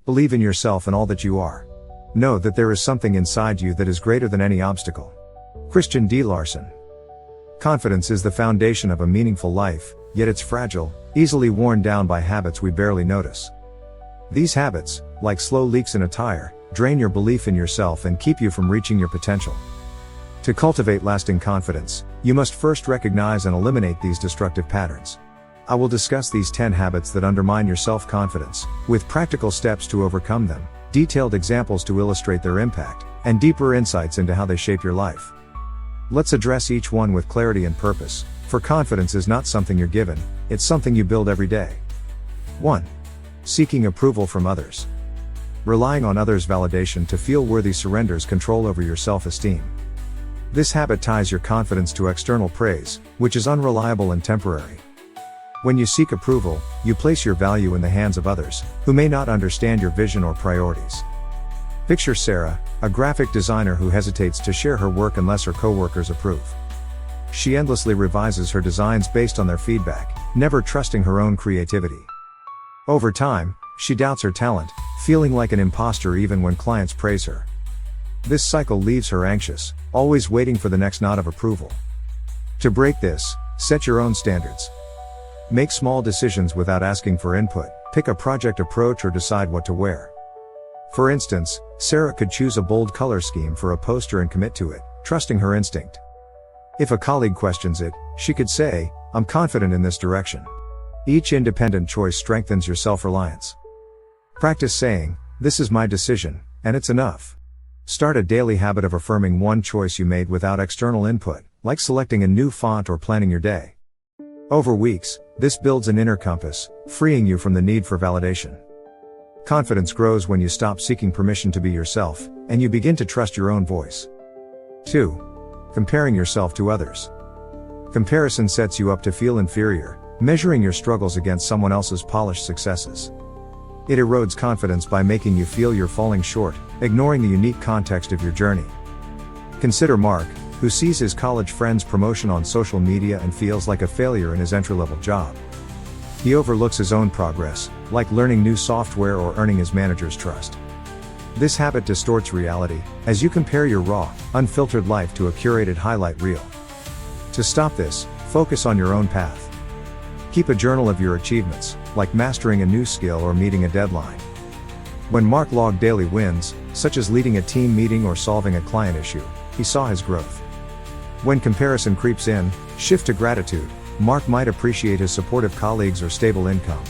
Believe in yourself and all that you are. Know that there is something inside you that is greater than any obstacle. Christian D. Larson. Confidence is the foundation of a meaningful life, yet it's fragile, easily worn down by habits we barely notice. These habits, like slow leaks in a tire, drain your belief in yourself and keep you from reaching your potential. To cultivate lasting confidence, you must first recognize and eliminate these destructive patterns. I will discuss these 10 habits that undermine your self-confidence, with practical steps to overcome them, detailed examples to illustrate their impact, and deeper insights into how they shape your life. Let's address each one with clarity and purpose, for confidence is not something you're given, it's something you build every day. 1. Seeking approval from others. Relying on others' validation to feel worthy surrenders control over your self-esteem. This habit ties your confidence to external praise, which is unreliable and temporary. When you seek approval, you place your value in the hands of others, who may not understand your vision or priorities. Picture Sarah, a graphic designer who hesitates to share her work unless her coworkers approve. She endlessly revises her designs based on their feedback, never trusting her own creativity. Over time, she doubts her talent, feeling like an imposter even when clients praise her. This cycle leaves her anxious, always waiting for the next nod of approval. To break this, set your own standards. Make small decisions without asking for input, pick a project approach or decide what to wear. For instance, Sarah could choose a bold color scheme for a poster and commit to it, trusting her instinct. If a colleague questions it, she could say, "I'm confident in this direction." Each independent choice strengthens your self-reliance. Practice saying, "This is my decision, and it's enough." Start a daily habit of affirming one choice you made without external input, like selecting a new font or planning your day. Over weeks, this builds an inner compass, freeing you from the need for validation. Confidence grows when you stop seeking permission to be yourself, and you begin to trust your own voice. 2. Comparing yourself to others. Comparison sets you up to feel inferior, measuring your struggles against someone else's polished successes. It erodes confidence by making you feel you're falling short, ignoring the unique context of your journey. Consider Mark, who sees his college friend's promotion on social media and feels like a failure in his entry-level job. He overlooks his own progress, like learning new software or earning his manager's trust. This habit distorts reality, as you compare your raw, unfiltered life to a curated highlight reel. To stop this, focus on your own path. Keep a journal of your achievements, like mastering a new skill or meeting a deadline. When Mark logged daily wins, such as leading a team meeting or solving a client issue, he saw his growth. When comparison creeps in, shift to gratitude. Mark might appreciate his supportive colleagues or stable income.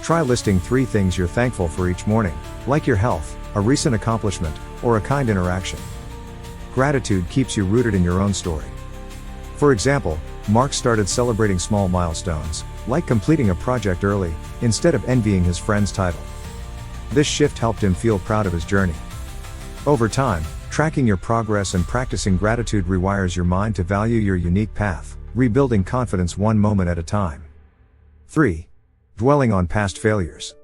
Try listing 3 things you're thankful for each morning, like your health, a recent accomplishment, or a kind interaction. Gratitude keeps you rooted in your own story. For example, Mark started celebrating small milestones, like completing a project early, instead of envying his friend's title. This shift helped him feel proud of his journey. Over time, tracking your progress and practicing gratitude rewires your mind to value your unique path, rebuilding confidence one moment at a time. 3. Dwelling on past failures.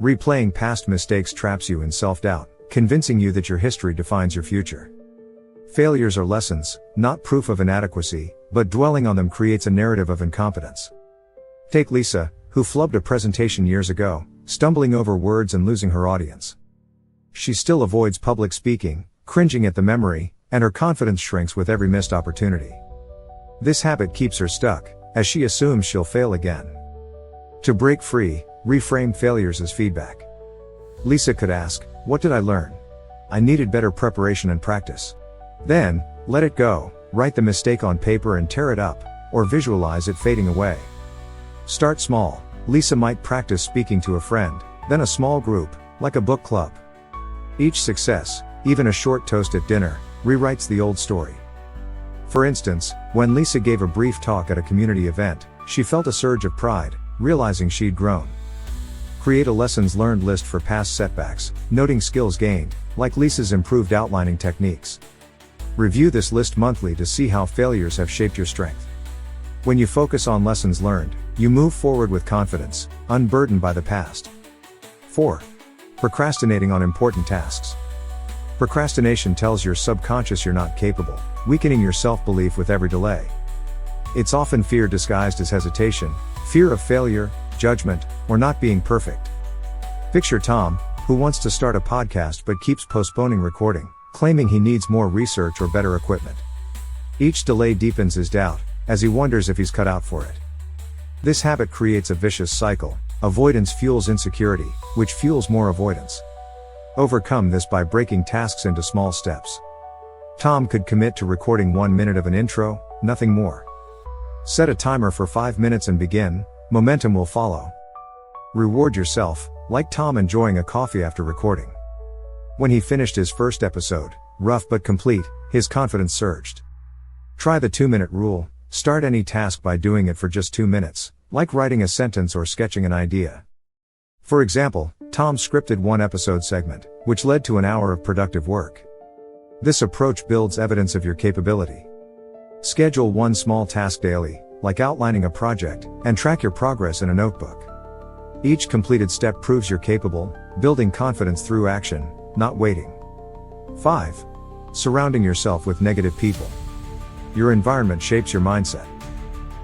Replaying past mistakes traps you in self-doubt, convincing you that your history defines your future. Failures are lessons, not proof of inadequacy, but dwelling on them creates a narrative of incompetence. Take Lisa, who flubbed a presentation years ago, stumbling over words and losing her audience. She still avoids public speaking, cringing at the memory, and her confidence shrinks with every missed opportunity. This habit keeps her stuck, as she assumes she'll fail again. To break free, reframe failures as feedback. Lisa could ask, "What did I learn? I needed better preparation and practice." Then, let it go, write the mistake on paper and tear it up, or visualize it fading away. Start small. Lisa might practice speaking to a friend, then a small group, like a book club. Each success, even a short toast at dinner, rewrites the old story. For instance, when Lisa gave a brief talk at a community event, she felt a surge of pride, realizing she'd grown. Create a lessons learned list for past setbacks, noting skills gained, like Lisa's improved outlining techniques. Review this list monthly to see how failures have shaped your strength. When you focus on lessons learned, you move forward with confidence, unburdened by the past. 4. Procrastinating on important tasks. Procrastination tells your subconscious you're not capable, weakening your self-belief with every delay. It's often fear disguised as hesitation, fear of failure, judgment, or not being perfect. Picture Tom, who wants to start a podcast but keeps postponing recording, claiming he needs more research or better equipment. Each delay deepens his doubt, as he wonders if he's cut out for it. This habit creates a vicious cycle. Avoidance fuels insecurity, which fuels more avoidance. Overcome this by breaking tasks into small steps. Tom could commit to recording 1 minute of an intro, nothing more. Set a timer for 5 minutes and begin, momentum will follow. Reward yourself, like Tom enjoying a coffee after recording. When he finished his first episode, rough but complete, his confidence surged. Try the 2-minute rule. Start any task by doing it for just 2 minutes, like writing a sentence or sketching an idea. For example, Tom scripted one episode segment, which led to an hour of productive work. This approach builds evidence of your capability. Schedule one small task daily, like outlining a project, and track your progress in a notebook. Each completed step proves you're capable, building confidence through action, not waiting. 5. Surrounding yourself with negative people. Your environment shapes your mindset.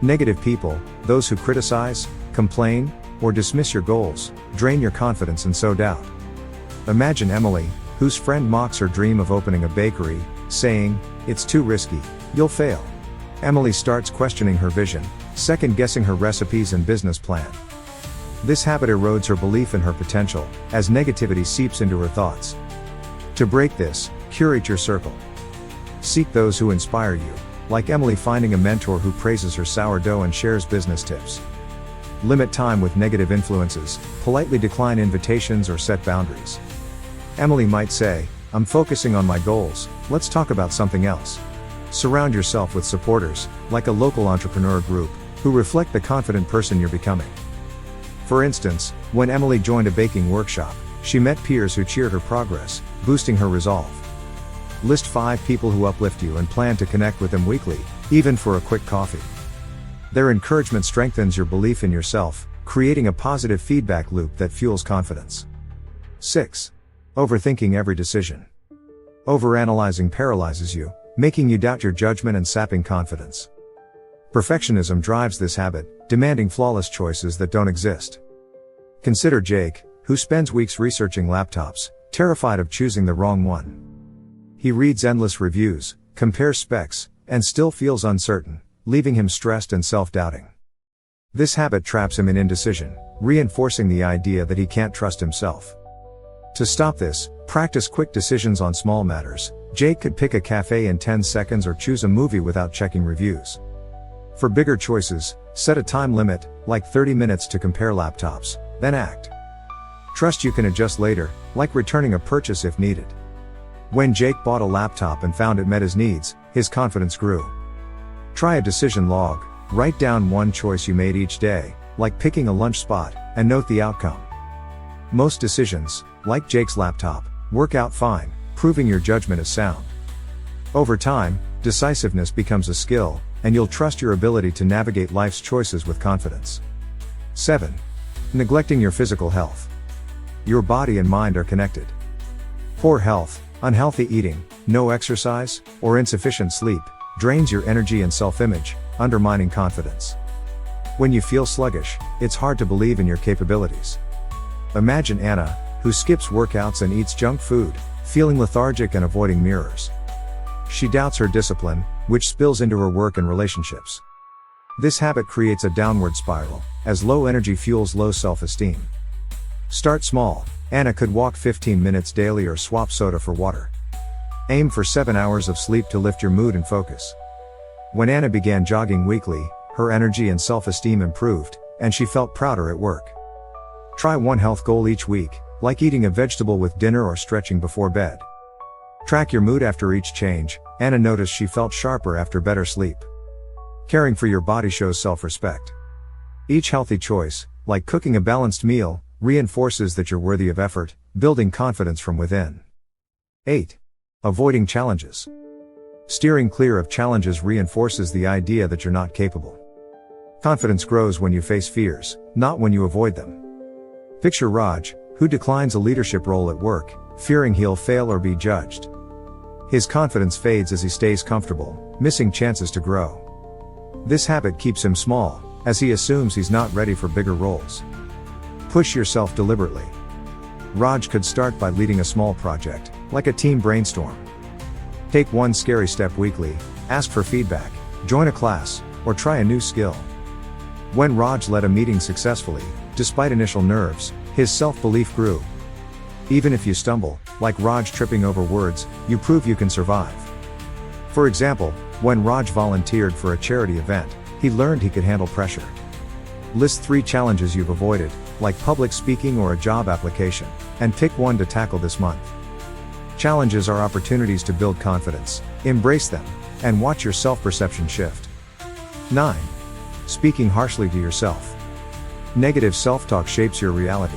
Negative people, those who criticize, complain, or dismiss your goals, drain your confidence and sow doubt. Imagine Emily, whose friend mocks her dream of opening a bakery, saying, "It's too risky, you'll fail." Emily starts questioning her vision, second-guessing her recipes and business plan. This habit erodes her belief in her potential, as negativity seeps into her thoughts. To break this, curate your circle. Seek those who inspire you, like Emily finding a mentor who praises her sourdough and shares business tips. Limit time with negative influences, politely decline invitations or set boundaries. Emily might say, "I'm focusing on my goals, let's talk about something else." Surround yourself with supporters, like a local entrepreneur group, who reflect the confident person you're becoming. For instance, when Emily joined a baking workshop, she met peers who cheered her progress, boosting her resolve. List 5 people who uplift you and plan to connect with them weekly, even for a quick coffee. Their encouragement strengthens your belief in yourself, creating a positive feedback loop that fuels confidence. 6. Overthinking every decision. Overanalyzing paralyzes you, making you doubt your judgment and sapping confidence. Perfectionism drives this habit, demanding flawless choices that don't exist. Consider Jake, who spends weeks researching laptops, terrified of choosing the wrong one. He reads endless reviews, compares specs, and still feels uncertain, leaving him stressed and self-doubting. This habit traps him in indecision, reinforcing the idea that he can't trust himself. To stop this, practice quick decisions on small matters. Jake could pick a cafe in 10 seconds or choose a movie without checking reviews. For bigger choices, set a time limit, like 30 minutes to compare laptops, then act. Trust you can adjust later, like returning a purchase if needed. When Jake bought a laptop and found it met his needs, his confidence grew. Try a decision log. Write down one choice you made each day, like picking a lunch spot, and note the outcome. Most decisions, like Jake's laptop, work out fine, proving your judgment is sound. Over time, decisiveness becomes a skill, and you'll trust your ability to navigate life's choices with confidence. 7. Neglecting your physical health. Your body and mind are connected. Poor health, unhealthy eating, no exercise, or insufficient sleep drains your energy and self-image, undermining confidence. When you feel sluggish, it's hard to believe in your capabilities. Imagine Anna, who skips workouts and eats junk food, feeling lethargic and avoiding mirrors. She doubts her discipline, which spills into her work and relationships. This habit creates a downward spiral, as low energy fuels low self-esteem. Start small. Anna could walk 15 minutes daily or swap soda for water. Aim for 7 hours of sleep to lift your mood and focus. When Anna began jogging weekly, her energy and self-esteem improved, and she felt prouder at work. Try one health goal each week, like eating a vegetable with dinner or stretching before bed. Track your mood after each change. Anna noticed she felt sharper after better sleep. Caring for your body shows self-respect. Each healthy choice, like cooking a balanced meal, reinforces that you're worthy of effort, building confidence from within. 8. Avoiding challenges. Steering clear of challenges reinforces the idea that you're not capable. Confidence grows when you face fears, not when you avoid them. Picture Raj, who declines a leadership role at work, fearing he'll fail or be judged. His confidence fades as he stays comfortable, missing chances to grow. This habit keeps him small, as he assumes he's not ready for bigger roles. Push yourself deliberately. Raj could start by leading a small project, like a team brainstorm. Take one scary step weekly, ask for feedback, join a class, or try a new skill. When Raj led a meeting successfully, despite initial nerves, his self-belief grew. Even if you stumble, like Raj tripping over words, you prove you can survive. For example, when Raj volunteered for a charity event, he learned he could handle pressure. List 3 challenges you've avoided, like public speaking or a job application, and pick one to tackle this month. Challenges are opportunities to build confidence, embrace them, and watch your self-perception shift. 9. Speaking harshly to yourself. Negative self-talk shapes your reality.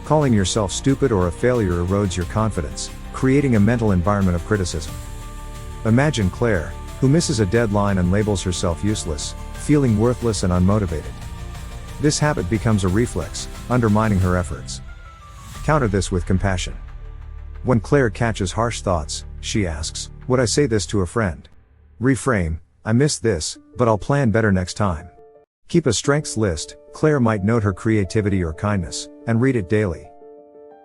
Calling yourself stupid or a failure erodes your confidence, creating a mental environment of criticism. Imagine Claire, who misses a deadline and labels herself useless, feeling worthless and unmotivated. This habit becomes a reflex, undermining her efforts. Counter this with compassion. When Claire catches harsh thoughts, she asks, "Would I say this to a friend?" Reframe, "I missed this, but I'll plan better next time." Keep a strengths list. Claire might note her creativity or kindness, and read it daily.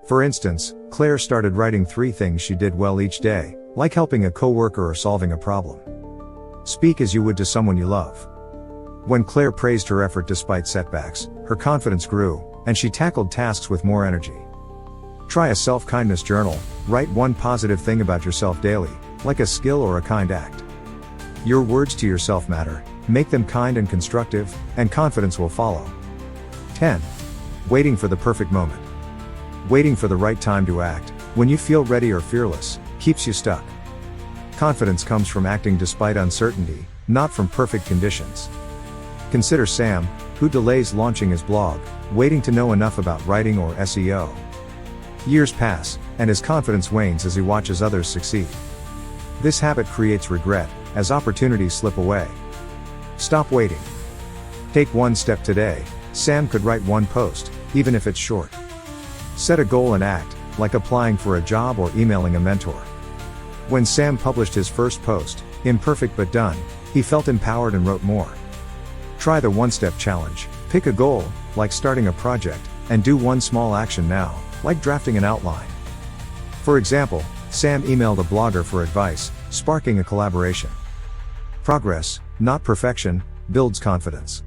For instance, Claire started writing 3 things she did well each day, like helping a coworker or solving a problem. Speak as you would to someone you love. When Claire praised her effort despite setbacks, her confidence grew, and she tackled tasks with more energy. Try a self-kindness journal. Write one positive thing about yourself daily, like a skill or a kind act. Your words to yourself matter. Make them kind and constructive, and confidence will follow. 10. Waiting for the perfect moment. Waiting for the right time to act, when you feel ready or fearless, keeps you stuck. Confidence comes from acting despite uncertainty, not from perfect conditions. Consider Sam, who delays launching his blog, waiting to know enough about writing or SEO. Years pass, and his confidence wanes as he watches others succeed. This habit creates regret, as opportunities slip away. Stop waiting. Take one step today. Sam could write one post, even if it's short. Set a goal and act, like applying for a job or emailing a mentor. When Sam published his first post, imperfect but done, he felt empowered and wrote more. Try the one-step challenge. Pick a goal, like starting a project, and do one small action now, like drafting an outline. For example, Sam emailed a blogger for advice, sparking a collaboration. Progress, not perfection, builds confidence.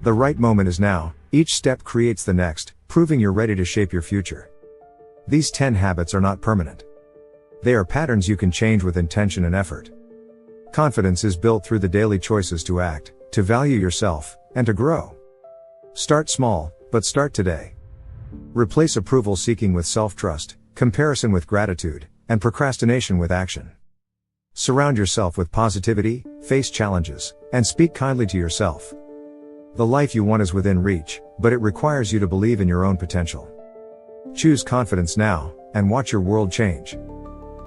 The right moment is now. Each step creates the next, proving you're ready to shape your future. These 10 habits are not permanent. They are patterns you can change with intention and effort. Confidence is built through the daily choices to act, to value yourself, and to grow. Start small, but start today. Replace approval seeking with self-trust, comparison with gratitude, and procrastination with action. Surround yourself with positivity, face challenges, and speak kindly to yourself. The life you want is within reach, but it requires you to believe in your own potential. Choose confidence now, and watch your world change.